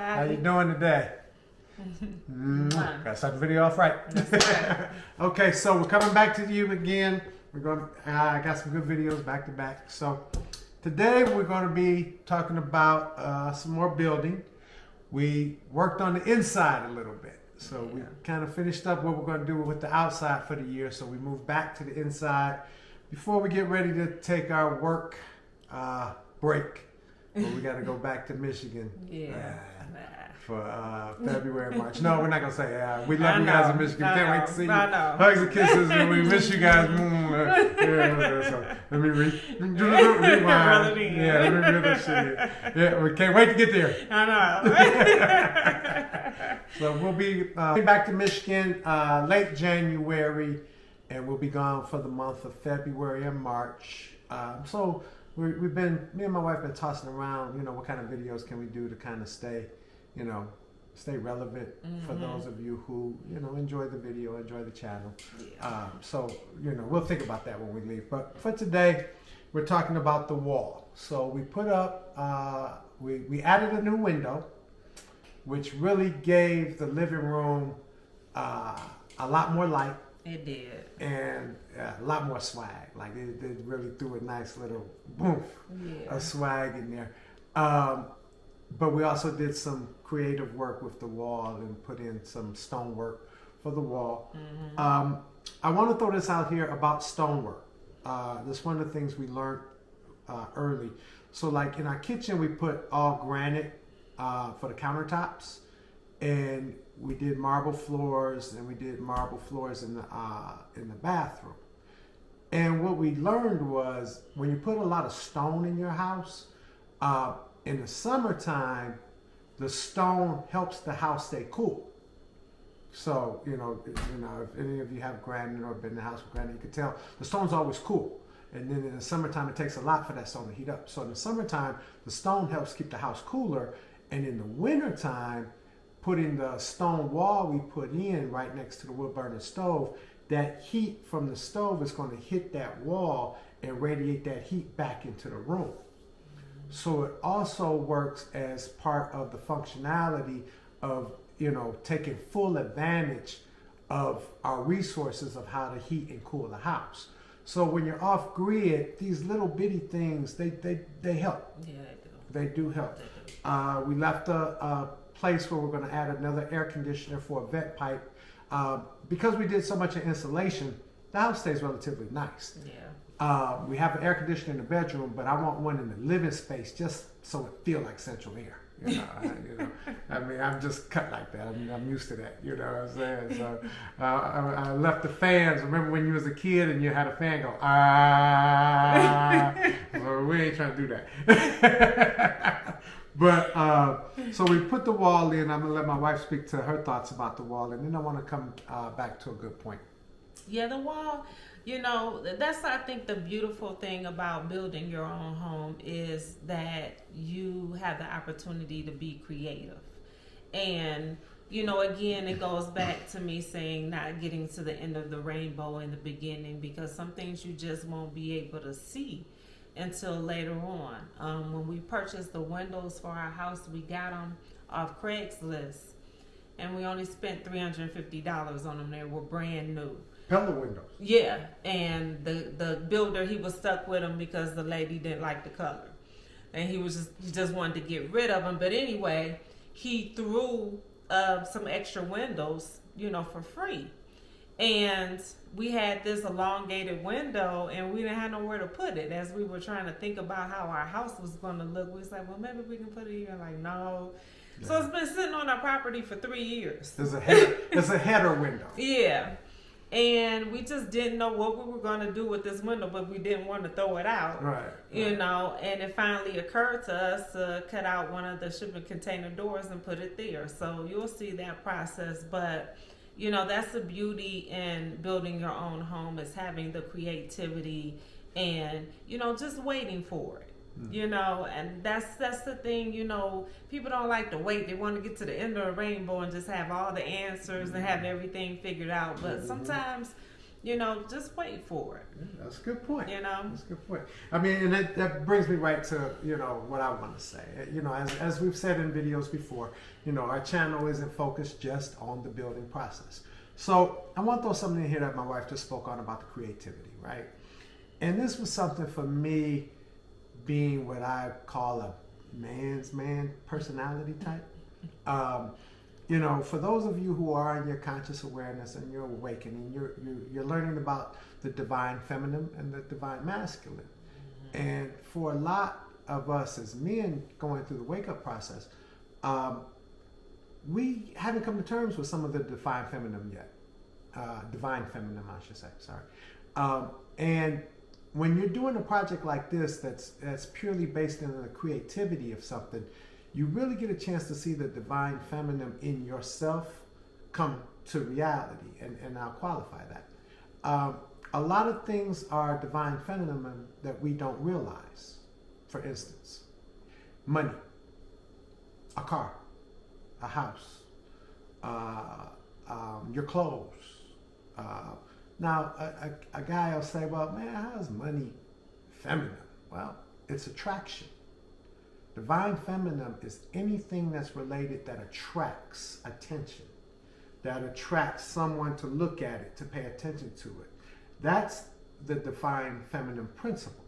How you doing today? Got to start the video off right. Okay, so we're coming back to you again. We're going. I got some good videos back to back. So today we're going to be talking about some more building. We worked on the inside a little bit. So we kind of finished up what we're going to do with the outside for the year. So we moved back to the inside before we get ready to take our work break. Well, we got to go back to Michigan for February, March. No, we're not going to say we love you guys in Michigan. Can't wait to see you. Hugs and kisses, and we miss you guys. So let me rewind. Yeah, let me do this shit here. Yeah, we can't wait to get there. I know. So we'll be back to Michigan late January, and we'll be gone for the month of February and March. So we've been, me and my wife been tossing around, what kind of videos can we do to kind of stay relevant for those of you who, enjoy the video, enjoy the channel. Yeah. So we'll think about that when we leave. But for today, we're talking about the wall. So we put up, we added a new window, which really gave the living room a lot more light. It did. And a lot more swag. Like it really threw a nice little boom of swag in there. But we also did some creative work with the wall and put in some stonework for the wall. Mm-hmm. I want to throw this out here about stonework. That's one of the things we learned early. So like in our kitchen, we put all granite for the countertops, and we did marble floors, and we did marble floors in the bathroom. And what we learned was when you put a lot of stone in your house, in the summertime, the stone helps the house stay cool. So, if any of you have granite or been in the house with granite, you can tell the stone's always cool. And then in the summertime, it takes a lot for that stone to heat up. So in the summertime, the stone helps keep the house cooler. And in the wintertime, putting the stone wall we put in right next to the wood burner stove, that heat from the stove is going to hit that wall and radiate that heat back into the room. So it also works as part of the functionality of, taking full advantage of our resources of how to heat and cool the house. So when you're off grid, these little bitty things, they help. Yeah, they do help. We left a place where we're going to add another air conditioner for a vent pipe. Because we did so much of insulation, the house stays relatively nice. Yeah. We have an air conditioner in the bedroom, but I want one in the living space just so it feels like central air. I mean, I'm just cut like that. I'm used to that. You know what I'm saying? So I left the fans. Remember when you was a kid and you had a fan go So we ain't trying to do that. But so we put the wall in. I'm gonna let my wife speak to her thoughts about the wall, and then I want to come back to a good point. Yeah, the wall, that's, I think, the beautiful thing about building your own home is that you have the opportunity to be creative. And, again, it goes back to me saying not getting to the end of the rainbow in the beginning, because some things you just won't be able to see until later on. When we purchased the windows for our house, we got them off Craigslist, and we only spent $350 on them. They were brand new. Pillar windows. Yeah, and the builder, he was stuck with them because the lady didn't like the color, and he just wanted to get rid of them. But anyway, he threw some extra windows, for free. And we had this elongated window, and we didn't have nowhere to put it. As we were trying to think about how our house was going to look, we was like, well, maybe we can put it here. Like, no. Yeah. So it's been sitting on our property for 3 years. There's a header window. Yeah. And we just didn't know what we were going to do with this window, but we didn't want to throw it out. Right. And it finally occurred to us to cut out one of the shipping container doors and put it there. So you'll see that process. But, that's the beauty in building your own home, is having the creativity and, just waiting for it. And that's the thing, people don't like to wait. They want to get to the end of the rainbow and just have all the answers and have everything figured out. But sometimes, just wait for it. Yeah, that's a good point. That's a good point. I mean, and that brings me right to, what I want to say. As we've said in videos before, our channel isn't focused just on the building process. So I want to throw something in here that my wife just spoke on about the creativity, right? And this was something for me, being what I call a man's man personality type. For those of you who are in your conscious awareness and you're awakening, you're learning about the divine feminine and the divine masculine. And for a lot of us as men going through the wake-up process, we haven't come to terms with some of the divine feminine yet. Divine feminine, I should say, sorry. And when you're doing a project like this that's purely based on the creativity of something, you really get a chance to see the divine feminine in yourself come to reality, and I'll qualify that. A lot of things are divine feminine that we don't realize. For instance, money, a car, a house, your clothes. Now, a guy will say, well, man, how is money feminine? Well, it's attraction. Divine feminine is anything that's related that attracts attention, that attracts someone to look at it, to pay attention to it. That's the divine feminine principle.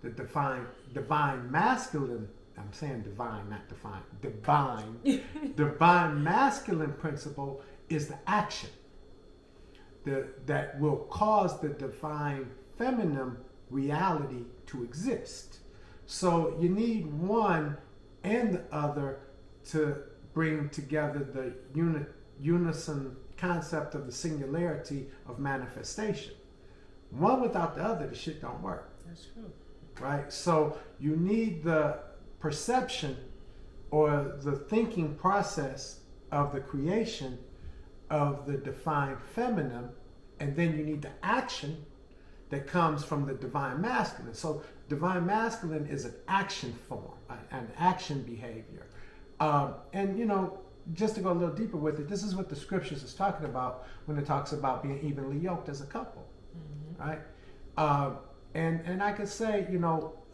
The divine masculine, I'm saying divine, not define, divine masculine principle is the action that will cause the divine feminine reality to exist. So you need one and the other to bring together the unison concept of the singularity of manifestation. One without the other, the shit don't work. That's true. Right? So you need the perception or the thinking process of the creation of the divine feminine, and then you need the action that comes from the divine masculine. So divine masculine is an action form, an action behavior. And just to go a little deeper with it, this is what the scriptures is talking about when it talks about being evenly yoked as a couple, right? And I could say,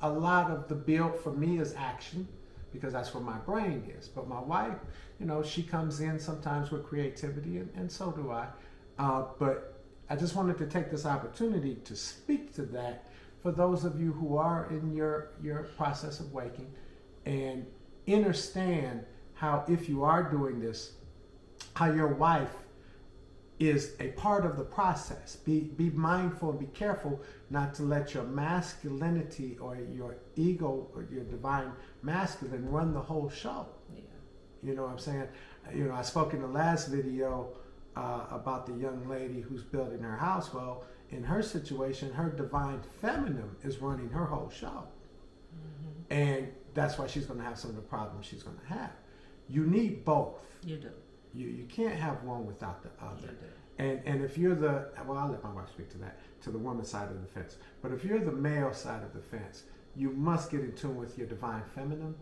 a lot of the build for me is action, because that's where my brain is. But my wife, she comes in sometimes with creativity, and so do I. But I just wanted to take this opportunity to speak to that for those of you who are in your process of waking, and understand how, if you are doing this, how your wife is a part of the process. Be mindful and be careful not to let your masculinity or your ego or your divine masculine run the whole show. Yeah. You know what I'm saying? I spoke in the last video about the young lady who's building her house. Well, in her situation, her divine feminine is running her whole show. And that's why she's going to have some of the problems she's going to have. You need both. You do. You can't have one without the other. You do. And if you're I'll let my wife speak to that, to the woman's side of the fence. But if you're the male side of the fence, you must get in tune with your divine feminine,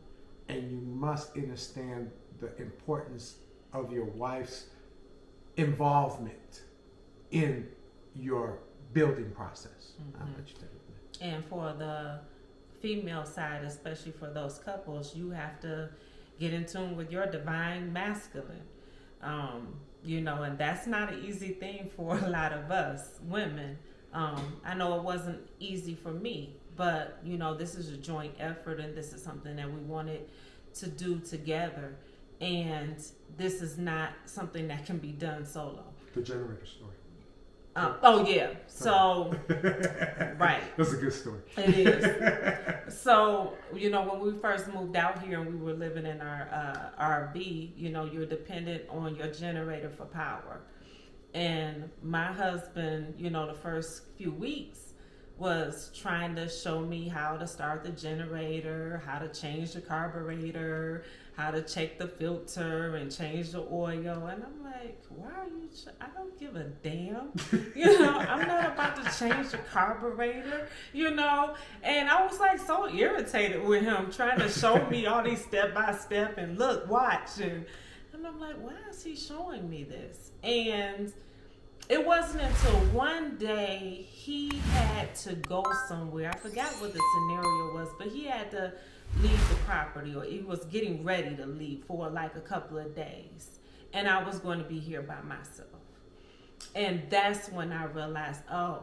and you must understand the importance of your wife's involvement in your building process. I'll let you take it. And for the female side, especially for those couples, you have to get in tune with your divine masculine. And that's not an easy thing for a lot of us women. I know it wasn't easy for me, but this is a joint effort, and this is something that we wanted to do together. And this is not something that can be done solo. The generator story. Oh yeah. So right. That's a good story. It is. So, when we first moved out here and we were living in our RV, you're dependent on your generator for power. And my husband, the first few weeks was trying to show me how to start the generator, how to change the carburetor, how to check the filter and change the oil. And I'm like, why are you, I don't give a damn. I'm not about to change the carburetor, And I was like so irritated with him trying to show me all these step by step and look, watch. And I'm like, why is he showing me this? And it wasn't until one day he had to go somewhere. I forgot what the scenario was, but he had to leave the property, or he was getting ready to leave for like a couple of days. And I was going to be here by myself. And that's when I realized, oh,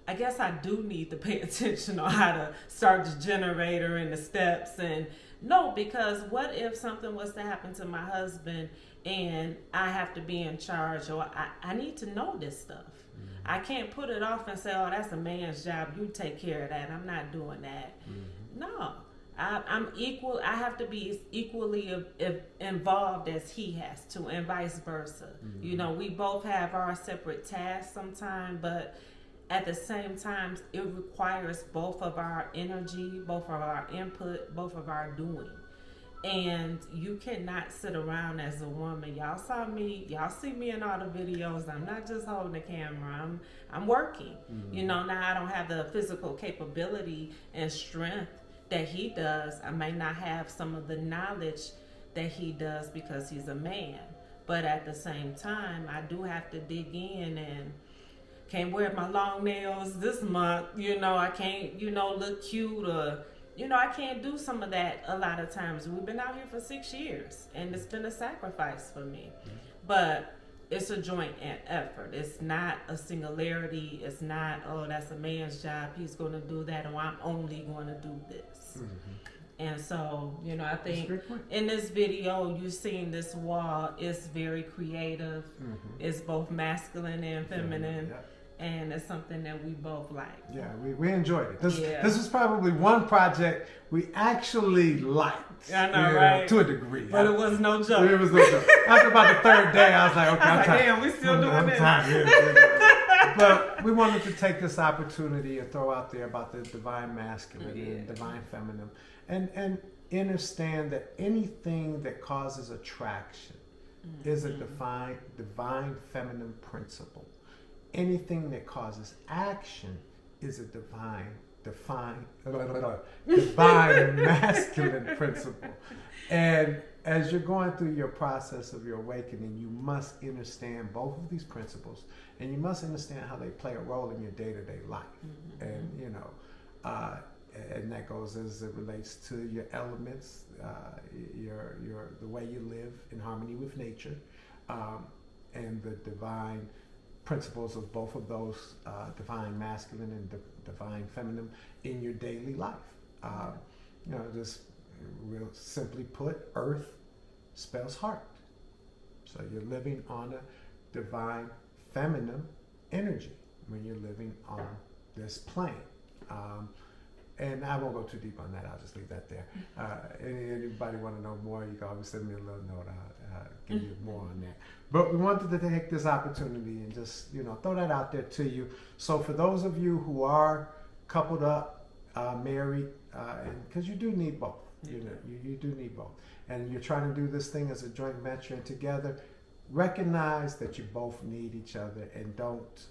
I guess I do need to pay attention on how to start the generator and the steps. And no, because what if something was to happen to my husband and I have to be in charge, or I need to know this stuff. Mm-hmm. I can't put it off and say, oh, that's a man's job. You take care of that. I'm not doing that. Mm-hmm. No, I'm equal. I have to be equally involved as he has to, and vice versa. Mm-hmm. You know, we both have our separate tasks sometimes, but at the same time, it requires both of our energy, both of our input, both of our doing. And you cannot sit around as a woman. Y'all saw me. Y'all see me in all the videos. I'm not just holding the camera. I'm working. Mm-hmm. You know, now I don't have the physical capability and strength that he does. I may not have some of the knowledge that he does because he's a man. But at the same time, I do have to dig in and can't wear my long nails this month. You know, I can't, look cute, or I can't do some of that a lot of times. We've been out here for 6 years, and it's been a sacrifice for me. But it's a joint effort. It's not a singularity. It's not, oh, that's a man's job. He's going to do that, or I'm only going to do this. Mm-hmm. And so, I think in this video, you've seen this wall. It's very creative. Mm-hmm. It's both masculine and feminine. Yeah. And it's something that we both like. Yeah, we enjoyed it. This was probably one project we actually liked. I know, right? To a degree. But it was no joke. It was no joke. After about the third day, I was like, okay, I'm tired. Damn, we still doing this. But we wanted to take this opportunity and throw out there about the divine masculine and divine feminine. And understand that anything that causes attraction is a divine feminine principle. Anything that causes action is a divine masculine principle. And as you're going through your process of your awakening, you must understand both of these principles, and you must understand how they play a role in your day-to-day life. Mm-hmm. And and that goes as it relates to your elements, the way you live in harmony with nature, and the divine principles of both of those, divine masculine and divine feminine, in your daily life. Just real simply put, earth spells heart. So you're living on a divine feminine energy when you're living on this plane. And I won't go too deep on that. I'll just leave that there. Anybody want to know more, you can always send me a little note. I'll give you more on that. But we wanted to take this opportunity and just, throw that out there to you. So for those of you who are coupled up, married, because you do need both. You do need both. And you're trying to do this thing as a joint venture and together, recognize that you both need each other, and don't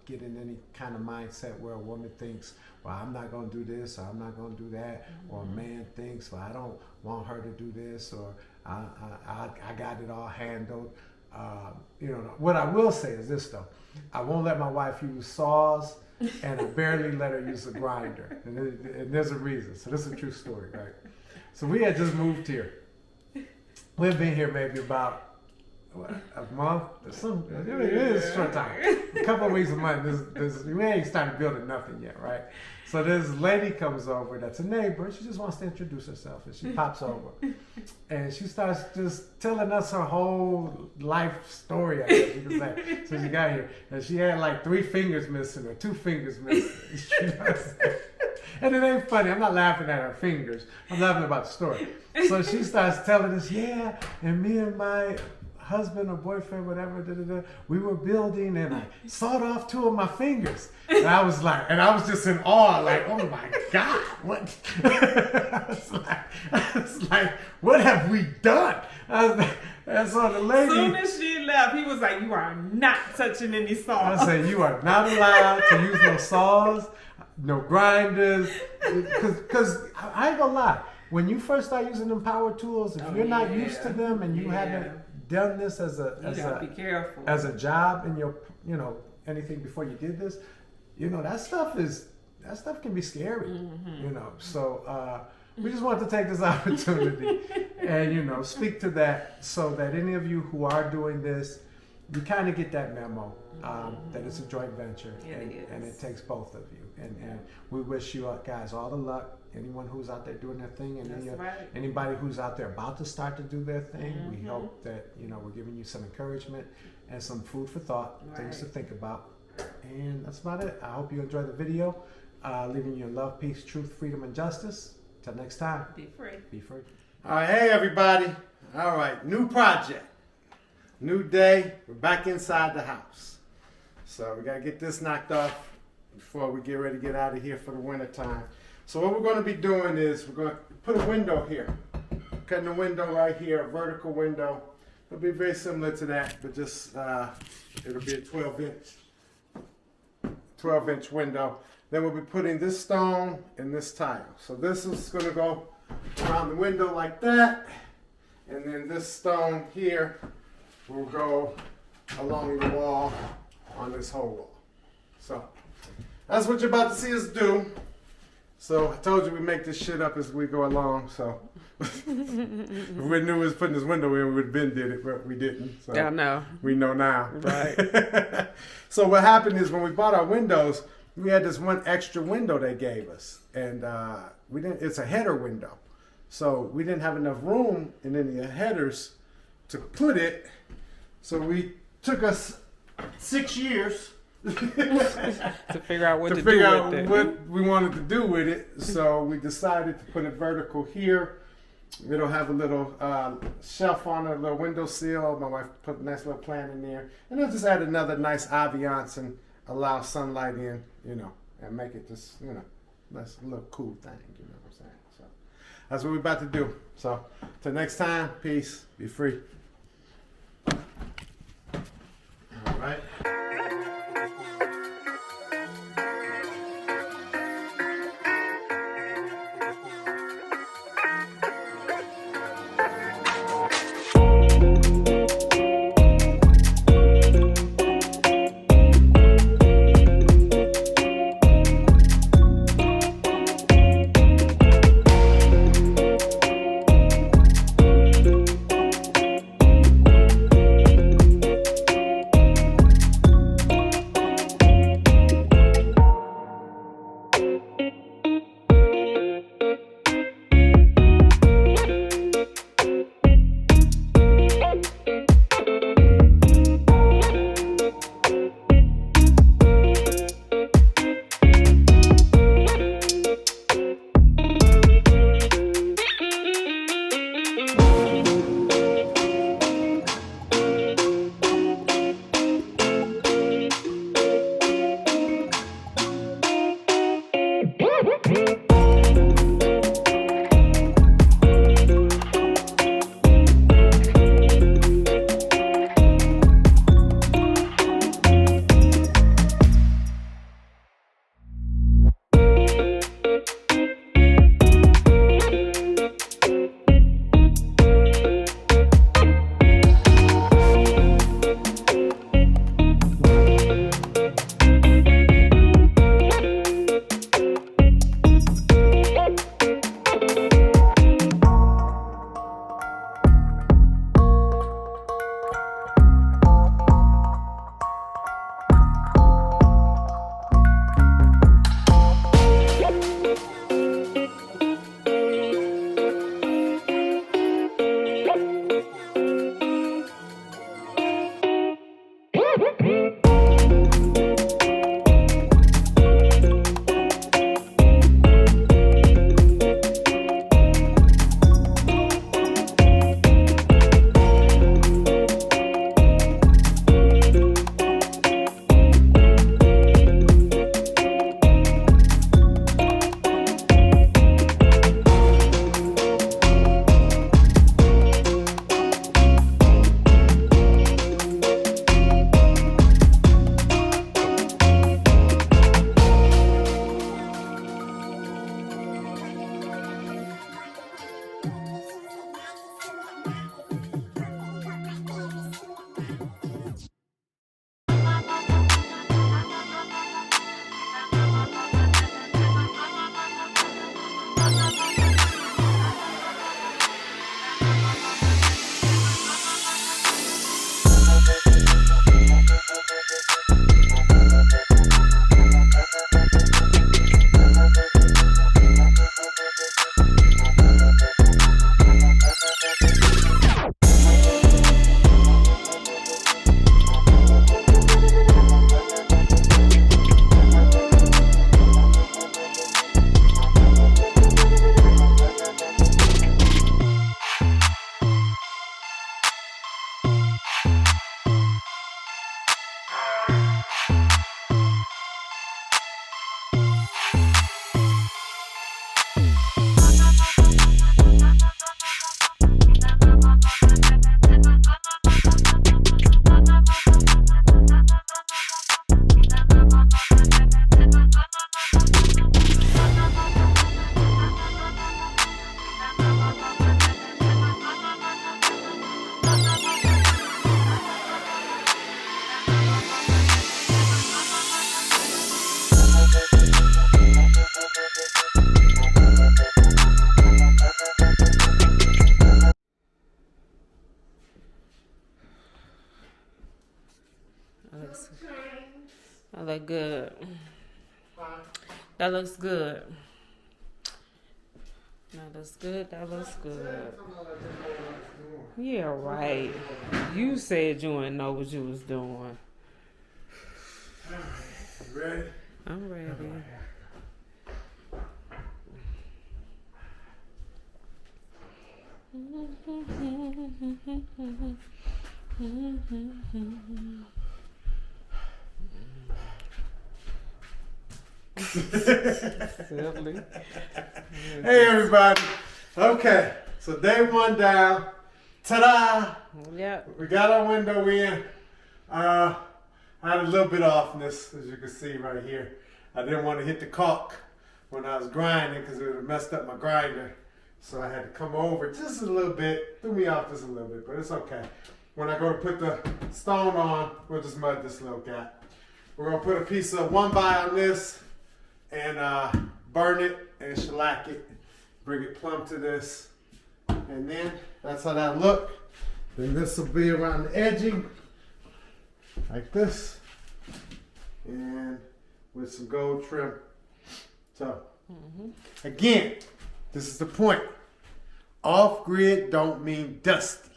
get in any kind of mindset where a woman thinks, well, I'm not going to do this, or I'm not going to do that, or a man thinks, well, I don't want her to do this, or I got it all handled. What I will say is this, though. I won't let my wife use saws, and I barely let her use a grinder. And there's a reason. So this is a true story, right? So we had just moved here. We've been here maybe about a month or something. It is a short time. A couple of weeks, a month. We ain't started building nothing yet, right? So this lady comes over that's a neighbor. She just wants to introduce herself, and she pops over. And she starts just telling us her whole life story, I guess you could say. So she got here, and she had like 3 fingers missing or 2 fingers missing. And it ain't funny. I'm not laughing at her fingers. I'm laughing about the story. So she starts telling us, and me and my husband or boyfriend, whatever, we were building, and I sawed off 2 of my fingers. And I was just in awe, like, oh my God, what? I was like, what have we done? And so the lady. As soon as she left, he was like, you are not touching any saws. I said, you are not allowed to use no saws, no grinders, because I ain't gonna lie. When you first start using them power tools, if you're not used to them and you haven't done this as You gotta be careful. as a job in your, you know, anything before you did this, you know, that stuff can be scary, you know. So we just want to take this opportunity and, you know, speak to that so that any of you who are doing this, you kind of get that memo that it's a joint venture and it takes both of you. And we wish you guys all the luck. Anyone who's out there doing their thing, and anybody who's out there about to start to do their thing, we hope that, you know, we're giving you some encouragement and some food for thought, things to think about. And that's about it. I hope you enjoy the video. Leaving you in love, peace, truth, freedom, and justice. Till next time. Be free. Be free. All right, hey everybody. All right, new project, new day. We're back inside the house. So we gotta get this knocked off before we get ready to get out of here for the winter time. So what we're going to be doing is we're going to put a window here. Cutting a window right here, a vertical window. It'll be very similar to that, but just it'll be a 12-inch window. Then we'll be putting this stone and this tile. So this is going to go around the window like that, and then this stone here will go along the wall on this whole wall. So that's what you're about to see us do. So I told you we make this shit up as we go along. So if we knew we was putting this window in, we would have been did it, but we didn't. So I know. We know now. Right. So what happened is when we bought our windows, we had this one extra window they gave us, and we didn't. It's a header window, so we didn't have enough room in any of the headers to put it. So we took us 6 years. to figure out what to to figure do out with it. what we wanted to do with it. So we decided to put it vertical here. It'll have a little shelf on it, a little window sill. My wife put a nice little plant in there, and it'll just add another nice ambiance and allow sunlight in, you know, and make it just, you know, nice little cool thing. You know what I'm saying? So that's what we're about to do. So till next time, peace. Be free. All right. That look good. That looks good. That looks good. That looks good. Yeah, right. You said you didn't know what you was doing. You ready? I'm ready. Silly. Hey everybody. Okay, so day one down. Ta-da! Yep. We got our window in. I had a little bit of offness, as you can see right here. I didn't want to hit the caulk when I was grinding because it would have messed up my grinder. So I had to come over just a little bit. Threw me off just a little bit, but it's okay. When I go to put the stone on, we'll just mud this little gap. We're going to put a piece of 1x on this and burn it and shellac it. Bring it plumb to this. And then that's how that look. Then this will be around the edging. Like this. And with some gold trim. So, again, this is the point. Off-grid don't mean dusty.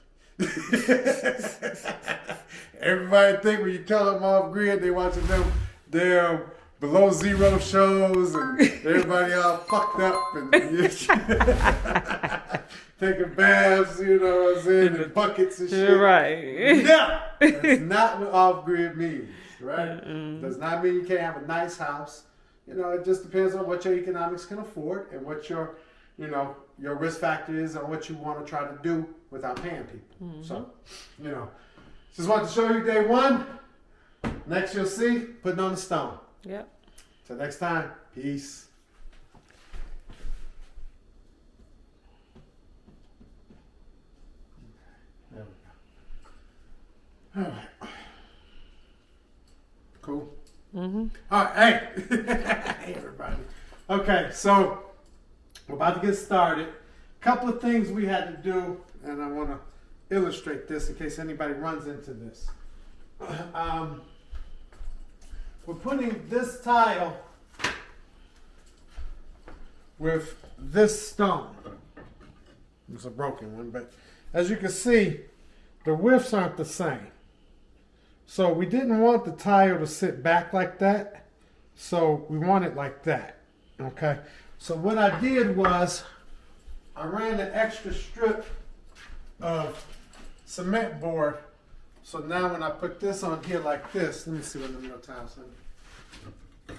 Everybody think when you tell them off-grid, they watching them their below zero shows and everybody all fucked up and taking baths, you know what I'm saying, in buckets and shit. You're right. No, that's not what off-grid means, right? Does not mean you can't have a nice house. You know, it just depends on what your economics can afford and what your, you know, your risk factor is on what you want to try to do without paying people. So, you know, just wanted to show you day one. Next you'll see, putting on the stone. Yep. Till next time, peace. There we go. All right. Cool. All right, hey. Hey, everybody. Okay, so we're about to get started. Couple of things we had to do, and I want to illustrate this in case anybody runs into this. We're putting this tile with this stone. It's a broken one, but as you can see, the widths aren't the same. So we didn't want the tile to sit back like that. So we want it like that. Okay. So what I did was I ran an extra strip of cement board. So now when I put this on here like this, let me see what the real tile's in.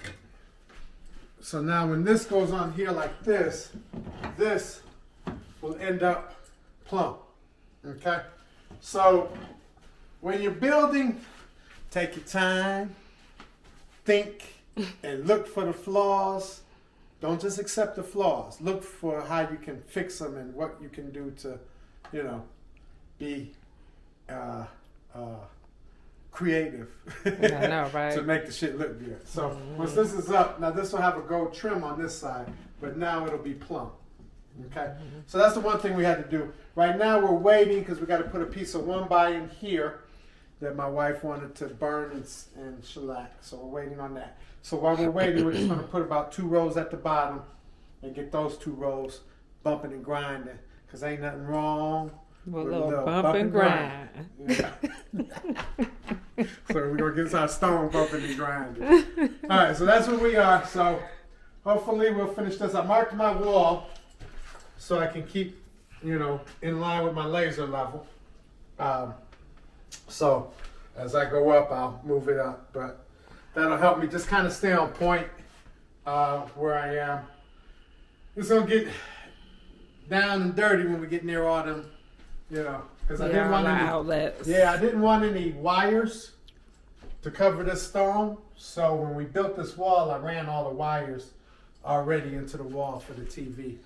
So now when this goes on here like this, this will end up plumb. Okay? So when you're building, take your time, think, and look for the flaws. Don't just accept the flaws. Look for how you can fix them and what you can do to, you know, be creative. I know, right? To make the shit look good. So once this is up, now this will have a gold trim on this side, but now it'll be plumb. Okay? So that's the one thing we had to do. Right now we're waiting because we got to put a piece of 1x in here that my wife wanted to burn and shellac. So we're waiting on that. So while we're waiting, we're just going to put about 2 rows at the bottom and get those 2 rows bumping and grinding because ain't nothing wrong with a little bump and grind. Yeah. So we're going to get our stone bumping and grinding. All right, so that's where we are. So hopefully we'll finish this. I marked my wall so I can keep, you know, in line with my laser level. So as I go up, I'll move it up. But that'll help me just kind of stay on point where I am. It's going to get down and dirty when we get near all them, you know, because I didn't want any outlets. Yeah, I didn't want any wires to cover this stone. So when we built this wall, I ran all the wires already into the wall for the TV.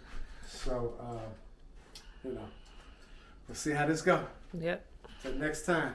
So, you know, we'll see how this goes. Yep. Till next time.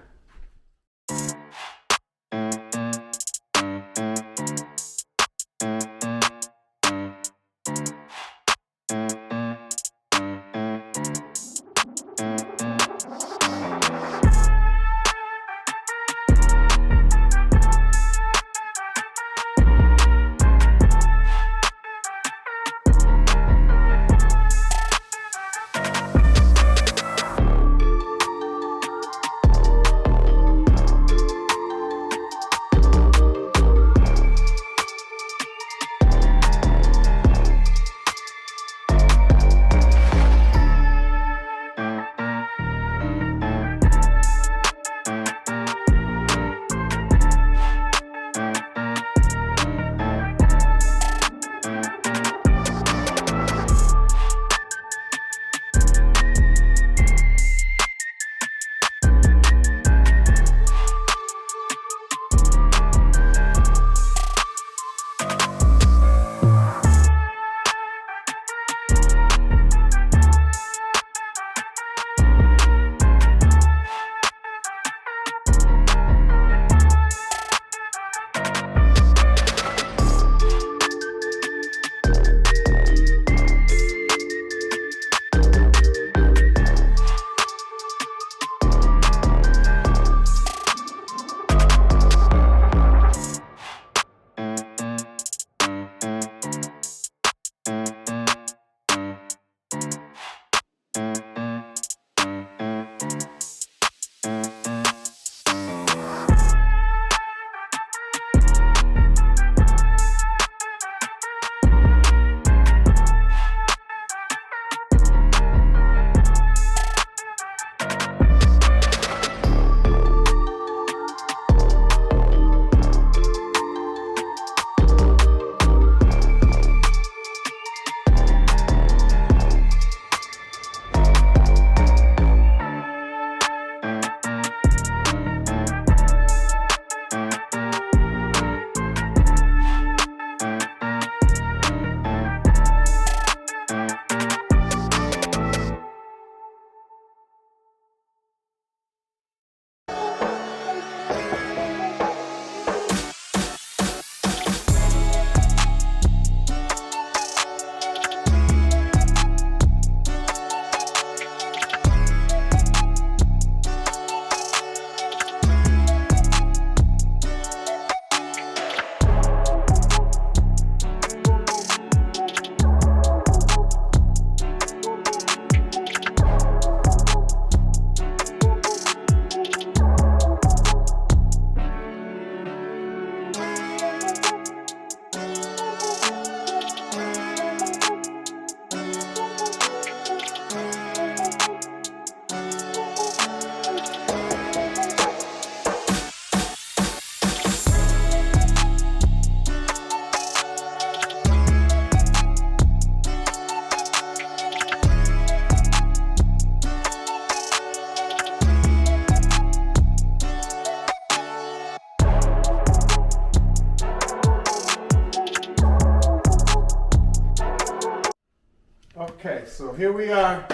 so here we are,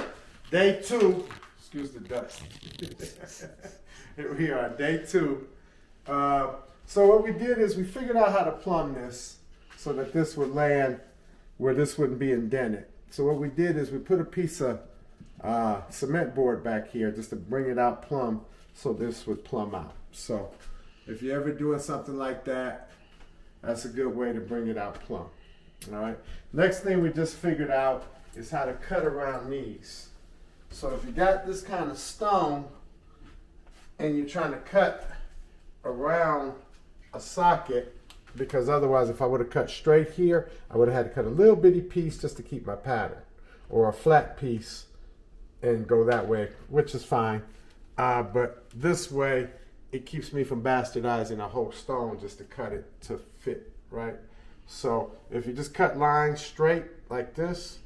day 2. Excuse the dust. Here we are, day 2. So what we did is we figured out how to plumb this so that this would land where this wouldn't be indented. So what we did is we put a piece of cement board back here just to bring it out plumb so this would plumb out. So if you're ever doing something like that, that's a good way to bring it out plumb. All right. Next thing we just figured out is how to cut around these. So if you got this kind of stone and you're trying to cut around a socket, because otherwise if I would have cut straight here, I would have had to cut a little bitty piece just to keep my pattern, or a flat piece and go that way, which is fine. But this way, it keeps me from bastardizing a whole stone just to cut it to fit, right? So if you just cut lines straight like this,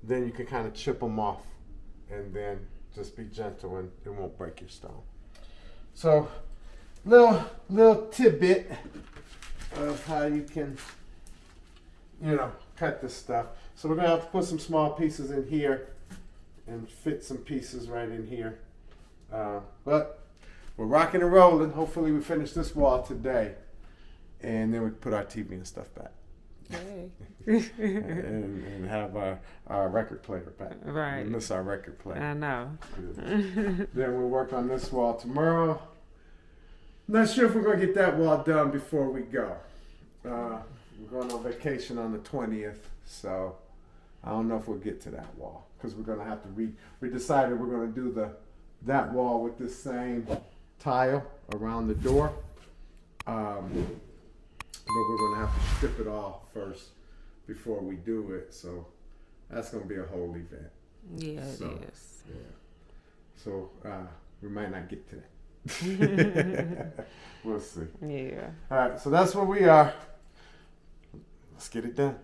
then you can kind of chip them off and then just be gentle and it won't break your stone. So little tidbit of how you can, cut this stuff. So we're gonna have to put some small pieces in here and fit some pieces right in here. But we're rocking and rolling. Hopefully we finish this wall today and then we can put our TV and stuff back. Hey. and have our record player back. Right. We miss our record player. I know. Then we'll work on this wall tomorrow. Not sure if we're going to get that wall done before we go. We're going on vacation on the 20th, so I don't know if we'll get to that wall because we're going to have to we decided we're going to do that wall with this same tile around the door. But we're going to have to strip it off first before we do it. So that's going to be a whole event. Yeah, it is. Yeah. So we might not get to that. We'll see. Yeah. All right. So that's where we are. Let's get it done.